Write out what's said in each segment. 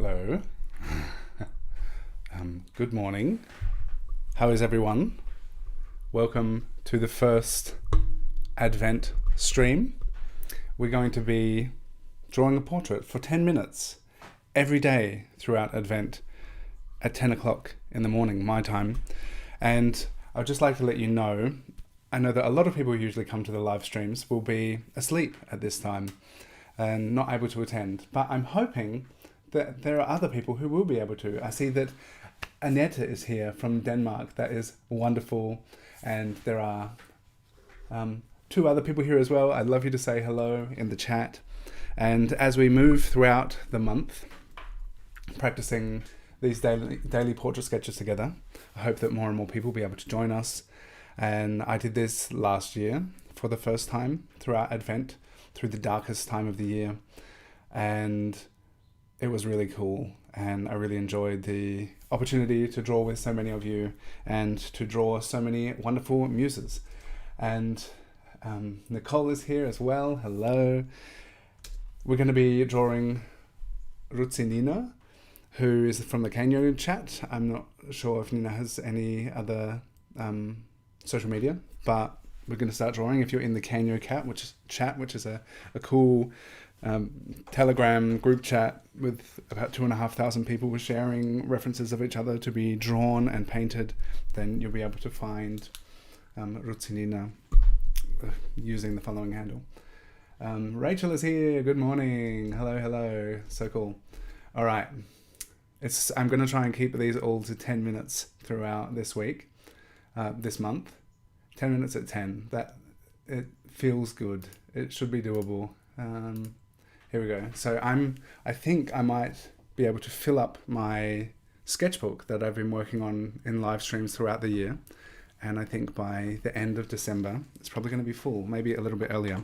Hello. Good morning. How is everyone? Welcome to the first Advent stream. We're going to be drawing a portrait for 10 minutes every day throughout Advent at 10 o'clock in the morning, my time. And I'd just like to let you know, I know that a lot of people who usually come to the live streams will be asleep at this time and not able to attend. But I'm hoping that there are other people who will be able to. I see that Annette is here from Denmark. That is wonderful. And there are two other people here as well. I'd love you to say hello in the chat. And as we move throughout the month, practicing these daily portrait sketches together, I hope that more and more people will be able to join us. And I did this last year for the first time throughout Advent, through the darkest time of the year. And it was really cool, and I really enjoyed the opportunity to draw with so many of you and to draw so many wonderful muses. And Nicole is here as well. Hello. We're going to be drawing Ruzzinina, who is from the Canyo chat. I'm not sure if Nina has any other social media, but we're going to start drawing. If you're in the Canyo chat, which is a cool Telegram group chat with about 2,500 people sharing references of each other to be drawn and painted, then you'll be able to find Ruzzinina using the following handle. Rachel is here. Good morning. Hello. So cool. All right. I'm going to try and keep these all to 10 minutes throughout this week, this month. 10 minutes at 10. It feels good. It should be doable. Here we go. So I think I might be able to fill up my sketchbook that I've been working on in live streams throughout the year. And I think by the end of December, it's probably going to be full, maybe a little bit earlier.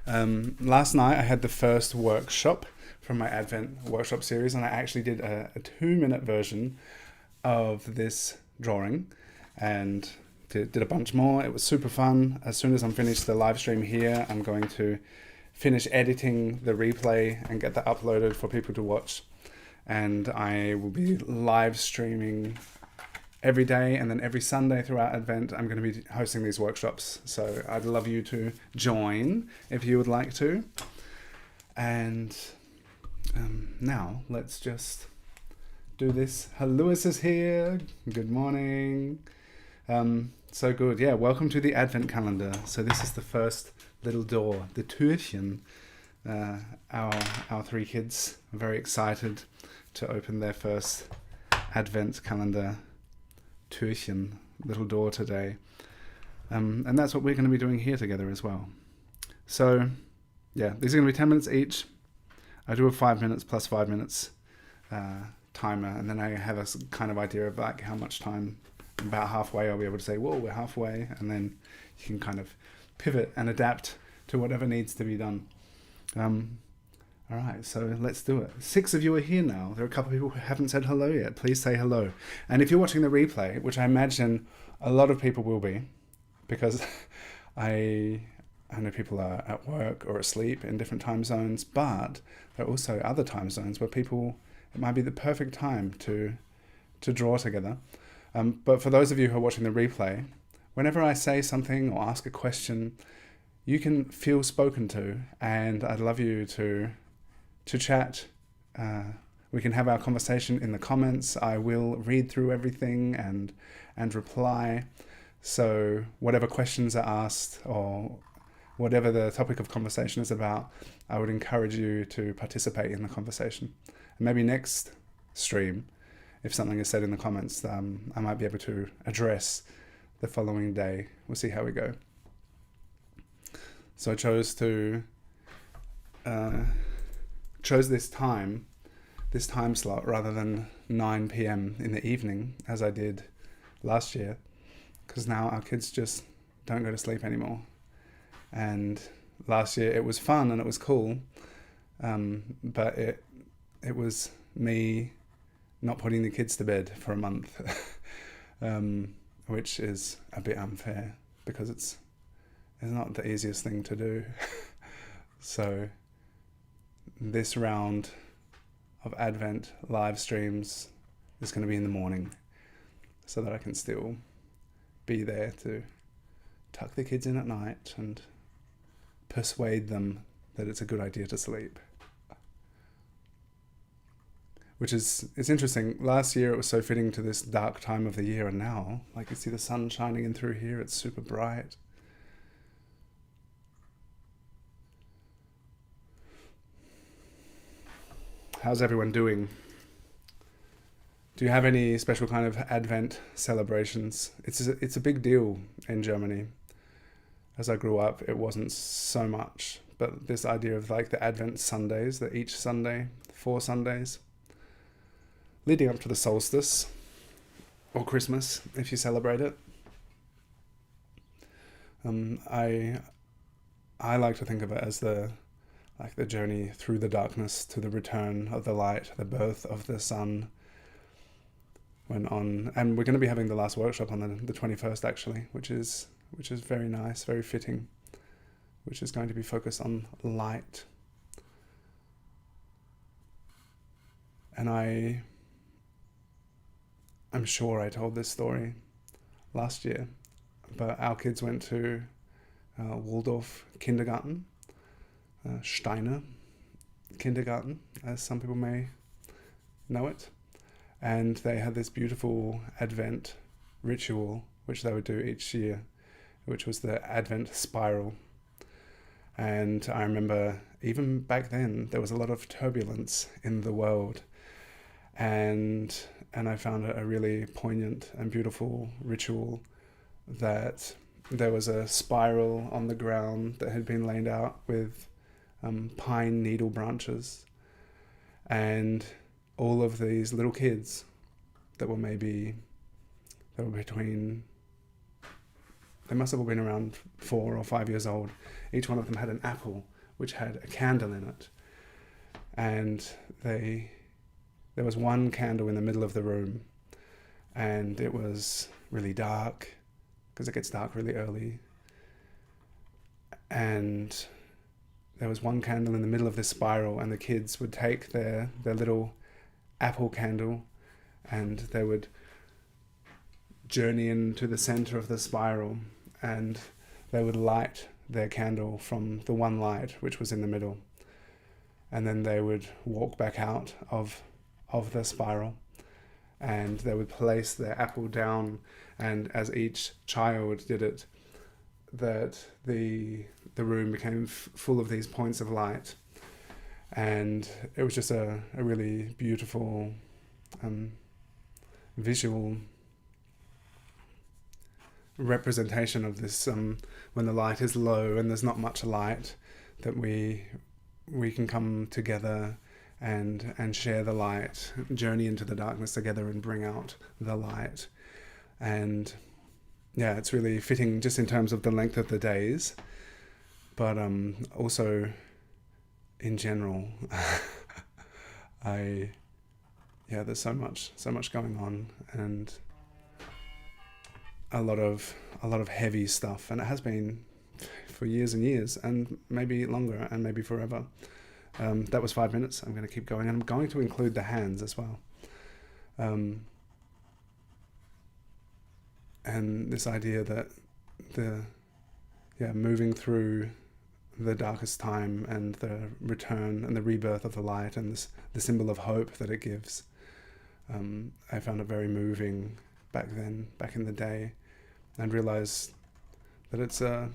Last night I had the first workshop from my Advent workshop series, and I actually did a 2-minute version of this drawing and did a bunch more. It was super fun. As soon as I'm finished the live stream here, I'm going to finish editing the replay and get that uploaded for people to watch. And I will be live streaming every day, and then every Sunday throughout Advent I'm going to be hosting these workshops. So I'd love you to join if you would like to. And now let's just do this. Lewis is here. Good morning. So good. Yeah, welcome to the Advent calendar. So this is the first little door, the Türchen. Our 3 kids are very excited to open their first Advent calendar Türchen, little door today. And that's what we're going to be doing here together as well. So yeah, these are going to be 10 minutes each. I do a 5 minutes plus 5 minutes timer, and then I have a kind of idea of like how much time. About halfway I'll be able to say, whoa, we're halfway, and then you can kind of pivot and adapt to whatever needs to be done. All right, so let's do it. 6 of you are here now. There are a couple of people who haven't said hello yet. Please say hello. And if you're watching the replay, which I imagine a lot of people will be, because I know people are at work or asleep in different time zones, but there are also other time zones where it might be the perfect time to draw together. But for those of you who are watching the replay, whenever I say something or ask a question, you can feel spoken to, and I'd love you to chat. We can have our conversation in the comments. I will read through everything and reply. So whatever questions are asked or whatever the topic of conversation is about, I would encourage you to participate in the conversation. And maybe next stream, if something is said in the comments, I might be able to address the following day. We'll see how we go. So I chose this time slot rather than 9 p.m. in the evening as I did last year, because now our kids just don't go to sleep anymore. And last year it was fun and it was cool, but it was me not putting the kids to bed for a month, which is a bit unfair because it's not the easiest thing to do. So this round Advent live streams is going to be in the morning, so that I can still be there to tuck the kids in at night and persuade them that it's a good idea to sleep. It's interesting. Last year it was so fitting to this dark time of the year, and now, like, you see the sun shining in through here, it's super bright. How's everyone doing? Do you have any special kind of Advent celebrations? It's a big deal in Germany. As I grew up, it wasn't so much, but this idea of like the Advent Sundays, that each Sunday, 4 Sundays, leading up to the solstice, or Christmas, if you celebrate it. I like to think of it as the journey through the darkness to the return of the light, the birth of the sun. And we're going to be having the last workshop on the 21st actually, which is very nice, very fitting, which is going to be focused on light. And I'm sure I told this story last year, but our kids went to Waldorf kindergarten, Steiner kindergarten, as some people may know it. And they had this beautiful Advent ritual, which they would do each year, which was the Advent spiral. And I remember even back then, there was a lot of turbulence in the world. And I found it a really poignant and beautiful ritual, that there was a spiral on the ground that had been laid out with pine needle branches, and all of these little kids that were between, they must have all been around 4 or 5 years old. Each one of them had an apple which had a candle in it, and there was one candle in the middle of the room, and it was really dark because it gets dark really early, and there was one candle in the middle of this spiral, and the kids would take their little apple candle and they would journey into the center of the spiral, and they would light their candle from the one light which was in the middle, and then they would walk back out of the spiral, and they would place their apple down, and as each child did it, that the room became full of these points of light. And it was just a really beautiful visual representation of this, when the light is low and there's not much light, that we can come together and share the light, journey into the darkness together and bring out the light. And yeah, it's really fitting just in terms of the length of the days, but also in general. There's so much going on, and a lot of heavy stuff, and it has been for years and years, and maybe longer, and maybe forever. That was 5 minutes. I'm going to keep going, and I'm going to include the hands as well. And this idea that moving through the darkest time, and the return and the rebirth of the light, and the symbol of hope that it gives. I found it very moving back in the day, and realized that it's I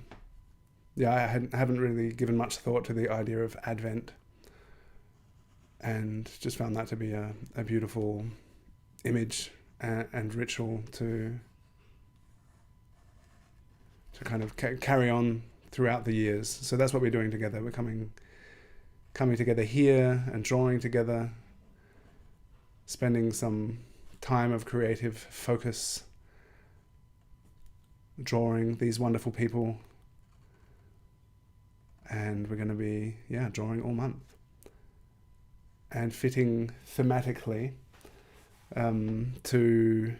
haven't really given much thought to the idea of Advent, and just found that to be a beautiful image and ritual to kind of carry on throughout the years. So that's what we're doing together. We're coming together here and drawing together, spending some time of creative focus, drawing these wonderful people, and we're going to be drawing all month, and fitting thematically to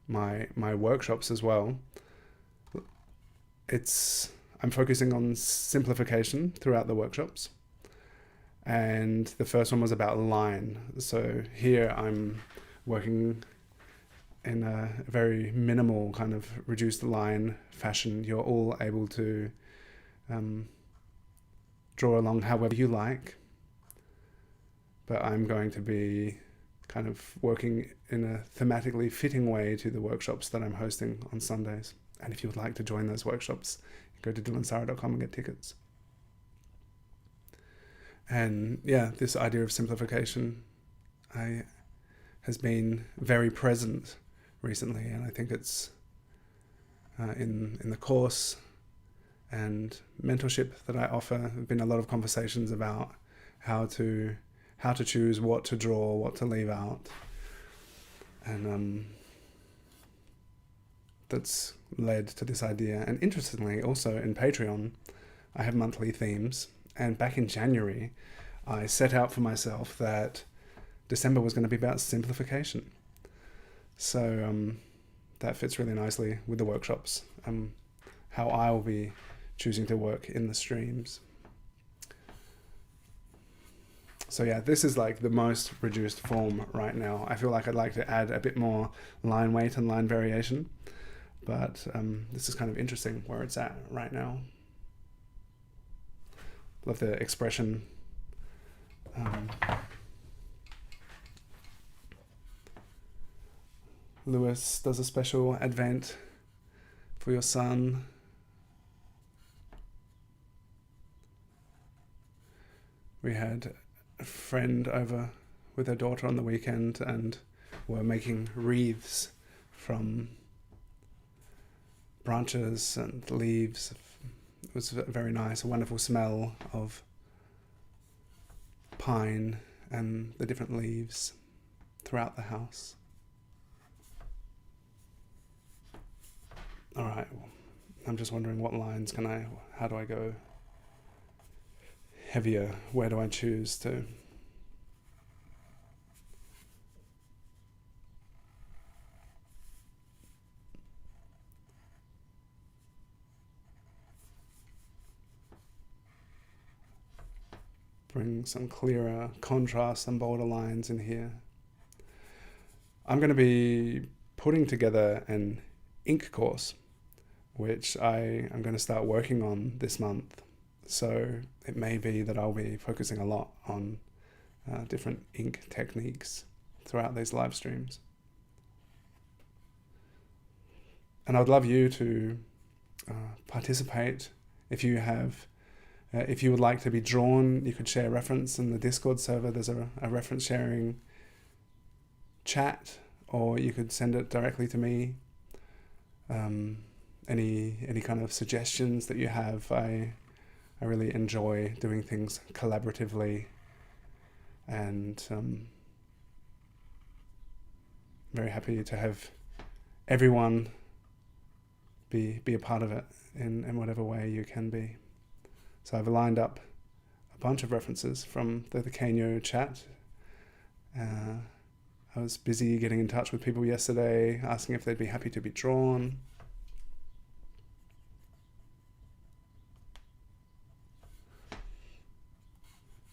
my workshops as well. I'm focusing on simplification throughout the workshops, and the first one was about line. So here I'm working in a very minimal kind of reduced line fashion. You're all able to draw along however you like, but I'm going to be kind of working in a thematically fitting way to the workshops that I'm hosting on Sundays. And if you would like to join those workshops, go to dylansara.com and get tickets. And yeah, this idea of simplification has been very present recently, and I think it's in the course and mentorship that I offer. There have been a lot of conversations about how to choose what to draw, what to leave out, and that's led to this idea. And interestingly, also in Patreon, I have monthly themes, and back in January, I set out for myself that December was going to be about simplification. So that fits really nicely with the workshops, how I will be choosing to work in the streams. So yeah, this is like the most reduced form right now. I feel like I'd like to add a bit more line weight and line variation, but this is kind of interesting where it's at right now. Love the expression. Lewis does a special advent for your son. We had a friend over with her daughter on the weekend and were making wreaths from branches and leaves. It was very nice, a wonderful smell of pine and the different leaves throughout the house. All right, I'm just wondering what lines how do I go heavier? Where do I choose to? Bring some clearer contrast and bolder lines in here. I'm going to be putting together an ink course, which I am going to start working on this month. So it may be that I'll be focusing a lot on different ink techniques throughout these live streams. And I'd love you to participate. If you would like to be drawn, you could share a reference in the Discord server. There's a reference sharing chat, or you could send it directly to me. Any kind of suggestions that you have, I really enjoy doing things collaboratively, and very happy to have everyone be a part of it in whatever way you can be. So I've lined up a bunch of references from the Kenyo chat. I was busy getting in touch with people yesterday, asking if they'd be happy to be drawn.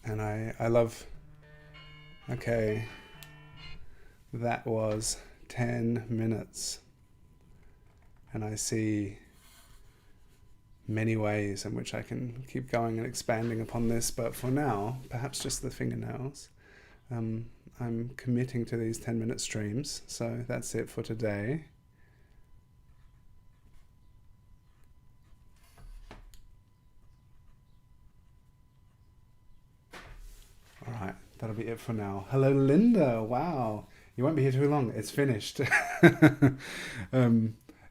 And I love, okay, that was 10 minutes. And I see many ways in which I can keep going and expanding upon this, but for now, perhaps just the fingernails. I'm committing to these 10-minute streams, so that's it for today. All right, that'll be it for now. Hello, Linda. Wow, you won't be here too long. It's finished.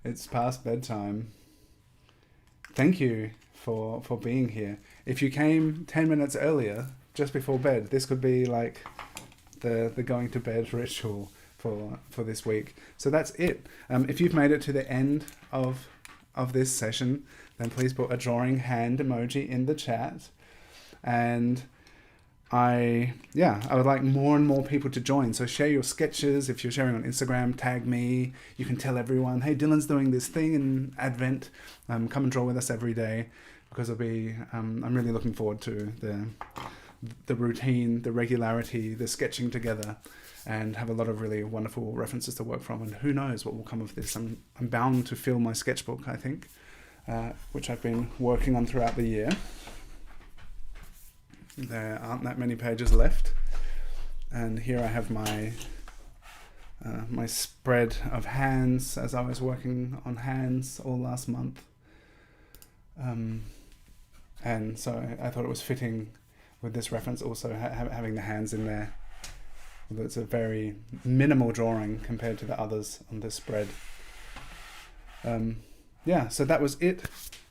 It's past bedtime. Thank you for being here. If you came 10 minutes earlier, just before bed, this could be like the going to bed ritual for this week. So that's it. If you've made it to the end of this session, then please put a drawing hand emoji in the chat. And I would like more and more people to join. So share your sketches. If you're sharing on Instagram, tag me. You can tell everyone, hey, Dylan's doing this thing in Advent. Come and draw with us every day, because I'm really looking forward to the routine, the regularity, the sketching together, and have a lot of really wonderful references to work from. And who knows what will come of this. I'm bound to fill my sketchbook, I think, which I've been working on throughout the year. There aren't that many pages left. And here I have my my spread of hands, as I was working on hands all last month. And so I thought it was fitting with this reference also having the hands in there. Although it's a very minimal drawing compared to the others on this spread. Yeah, so that was it.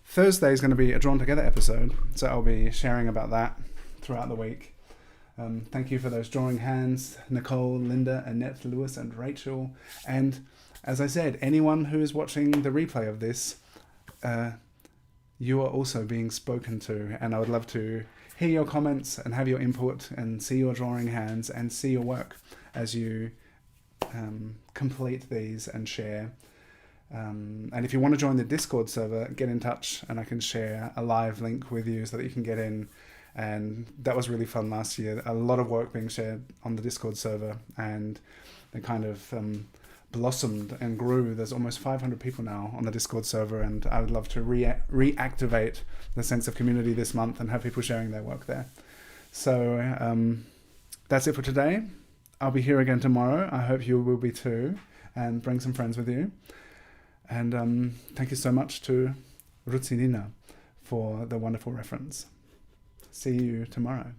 Thursday is going to be a Drawn Together episode, so I'll be sharing about that throughout the week. Thank you for those drawing hands, Nicole, Linda, Annette, Lewis, and Rachel. And as I said, anyone who is watching the replay of this, you are also being spoken to, and I would love to hear your comments and have your input and see your drawing hands and see your work as you complete these and share. And if you want to join the Discord server, get in touch and I can share a live link with you so that you can get in. And that was really fun last year. A lot of work being shared on the Discord server, and it kind of blossomed and grew. There's almost 500 people now on the Discord server, and I would love to reactivate the sense of community this month and have people sharing their work there. So that's it for today. I'll be here again tomorrow. I hope you will be too, and bring some friends with you. And thank you so much to Ruzzinina for the wonderful reference. See you tomorrow.